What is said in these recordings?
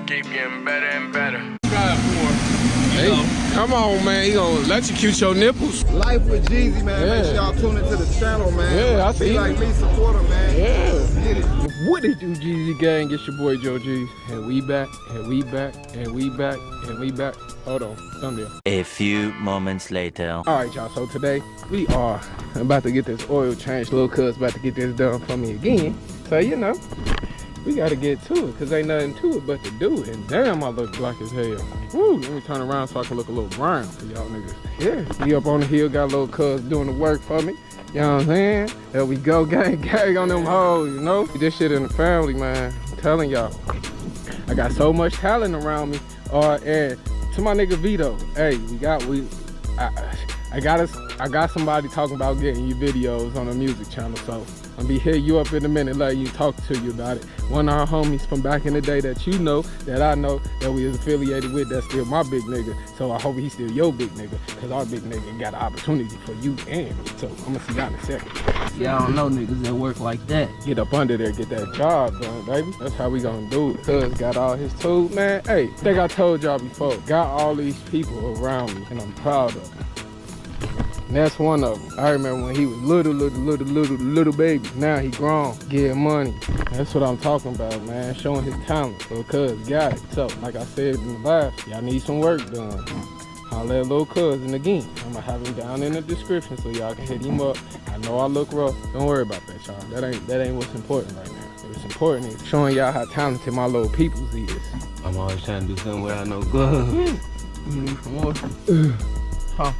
keep getting better and better. Hey, come on, man. He gonna electrocute your nipples. Life with Jeezy, man. Make sure y'all tune into the channel, man. Yeah, I see. Be like me, support him, man. Yeah. Get it. What it do, Jeezy gang? It's your boy Joe G. And we back, and we back, and we back, and we back. Hold on, thumbnail. A few moments later. All right, y'all. So today we are about to get this oil changed. Lil' cuz about to get this done for me again. So you know, we gotta get to it, cause ain't nothing to it but to do it. And damn, I look black as hell. Woo! Let me turn around so I can look a little brown for y'all niggas. Yeah, we up on the hill, got Lil' cuz doing the work for me. You know what I'm saying? There we go, gang on them hoes, you know? This shit in the family, man. I'm telling y'all. I got so much talent around me. And to my nigga Vito, hey, I got somebody talking about getting you videos on a music channel, so I'll be hitting you up in a minute, letting you talk to you about it. One of our homies from back in the day that you know, that I know, that we was affiliated with, that's still my big nigga. So I hope he's still your big nigga, cause our big nigga got an opportunity for you and me. So I'm gonna see y'all in a second. Y'all don't know niggas that work like that. Get up under there, get that job done, baby. That's how we gonna do it. Cuz got all his tools, man. Hey, I think I told y'all before, got all these people around me, and I'm proud of them. And that's one of them. I remember when he was little baby. Now he grown, getting money. That's what I'm talking about, man. Showing his talent. So cuz got it. So like I said in the last, y'all need some work done. Holla at Lil' Cousin again. I'm gonna have him down in the description so y'all can hit him up. I know I look rough. Don't worry about that, y'all. That ain't what's important right now. What's important is showing y'all how talented my little peoples is. I'm always trying to do something without no gloves. You need some more? Huh?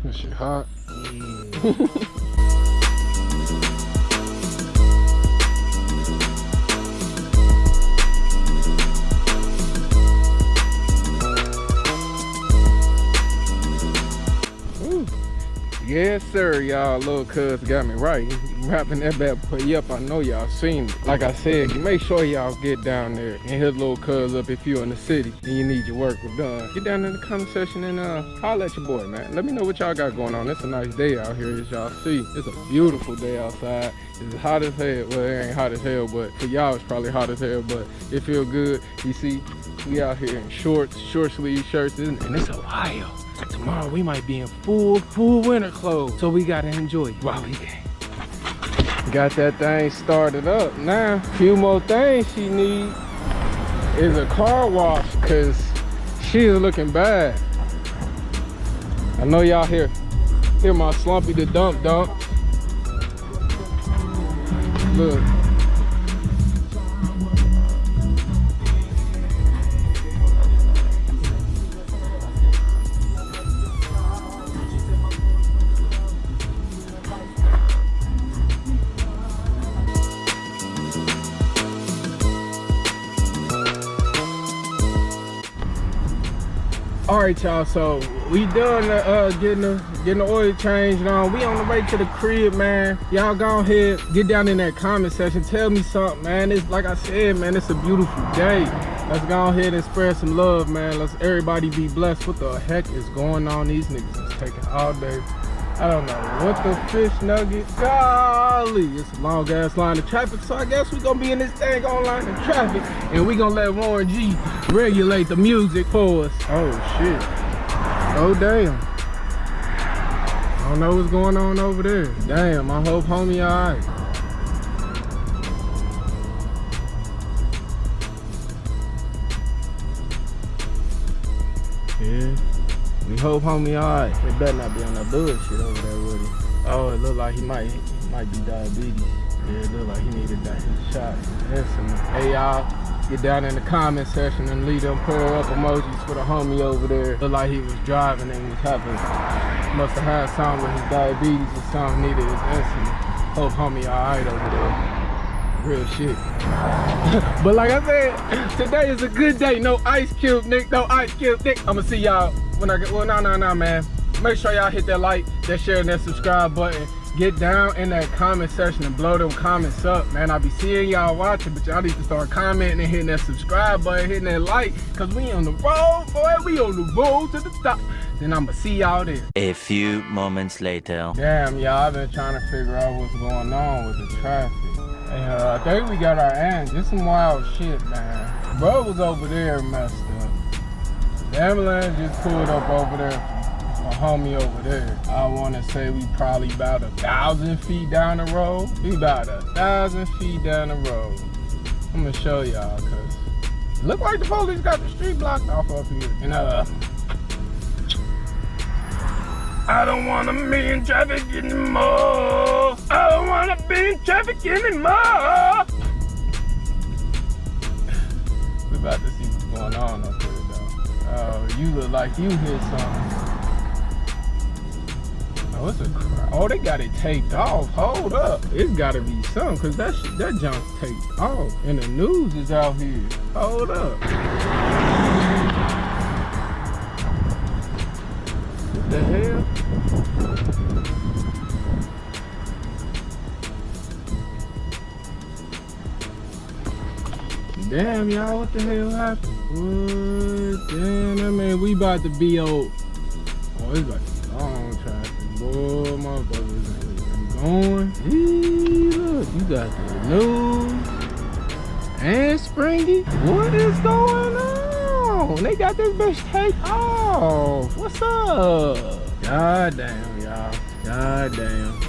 That shit hot. Yes, sir, y'all. Lil' cuz got me right. He wrapping that bad boy up. I know y'all seen it. Like I said, you make sure y'all get down there and hit Lil' cuz up if you're in the city and you need your work done. Get down in the comment section and holler at your boy, man. Let me know what y'all got going on. It's a nice day out here, as y'all see. It's a beautiful day outside. It's hot as hell. Well, it ain't hot as hell, but for y'all it's probably hot as hell, but it feel good. You see, we out here in shorts, short sleeve shirts, and it's Ohio. Tomorrow we might be in full winter clothes, so we gotta enjoy it while we can. Got that thing started up now. Few more things she need is a car wash, cause she is looking bad. I know y'all hear my Slumpy the dump. Look. All right, y'all, so we done getting the oil changed on. We on the way to the crib, man. Y'all go ahead, get down in that comment section, tell me something, man. It's like I said, man, it's a beautiful day. Let's go ahead and spread some love, man. Let's everybody be blessed. What the heck is going on? These niggas is taking all day. I don't know what the fish nugget. Golly, it's a long ass line of traffic, so I guess we gonna be in this thing on line of traffic, and we gonna let Warren G regulate the music for us. Oh shit. Oh damn. I don't know what's going on over there. Damn, I hope homie alright. Yeah. We hope homie alright. They better not be on that bullshit over there with him. Oh, it look like he might be diabetes. Yeah, it look like he needed that shot. Hey y'all, get down in the comment section and leave them prayer up emojis for the homie over there. Look like he was driving and was must have had something with his diabetes or something, needed his insulin. Hope homie alright over there. Real shit. But like I said, today is a good day. No Ice Cube, Nick. No Ice Cube, Nick. I'ma see y'all when I get. Well, no, man. Make sure y'all hit that like, that share, and that subscribe button. Get down in that comment section and blow them comments up, man. I'll be seeing y'all watching, but y'all need to start commenting and hitting that subscribe button, hitting that like, cause we on the road, boy. We on the road to the top. Then I'ma see y'all there. A few moments later. Damn, y'all, I've been trying to figure out what's going on with the traffic. And I think we got our ends. It's some wild shit, man. Bro was over there messed up. The ambulance just pulled up over there. My homie over there. I want to say we probably about 1,000 feet down the road. We about 1,000 feet down the road. I'm gonna show y'all, cause it look like the police got the street blocked off up here. And I don't wanna be in traffic anymore. I don't wanna be in traffic anymore. We about to see what's going on up there, though. Oh, you look like you hit something. Oh, it's a crowd. Oh, they got it taped off. Hold up. It's gotta be something, cause that junk's taped off. And the news is out here. Hold up. What the hell? Damn, y'all, what the hell happened? What? Damn, that man, we about to be old. Oh, it's about to be long traffic. Boy, motherfuckers ain't going. Hey, look, you got the news and Springy. What is going on? They got this bitch taped off. What's up? God damn, y'all. God damn.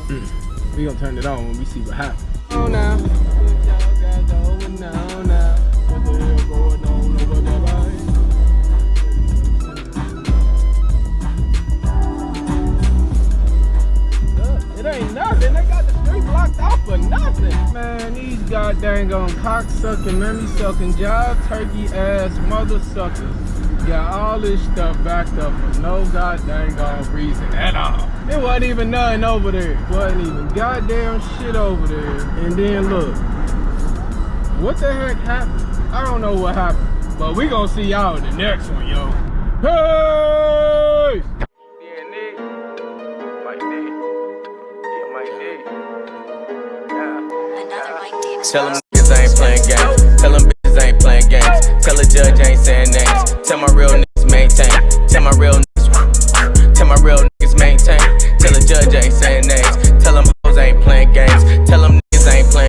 We gonna turn it on when we see what happens. Oh, now. What y'all got going on now? What the hell going on over there, boy? It ain't nothing. They got the street blocked off for nothing. Man, these goddamn cocksucking, mammy-sucking, jive turkey ass mother suckers got all this stuff backed up for no goddamn reason at all. It wasn't even nothing over there. Wasn't even goddamn shit over there. And then look, what the heck happened? I don't know what happened, but we gonna see y'all in the next one, yo. Hey! Tell them niggas I ain't playing games. Tell them bitches I ain't playing games. Tell the judge I ain't saying names. Tell my real niggas maintain. Tell my real niggas maintain. Tell the judge I ain't saying names.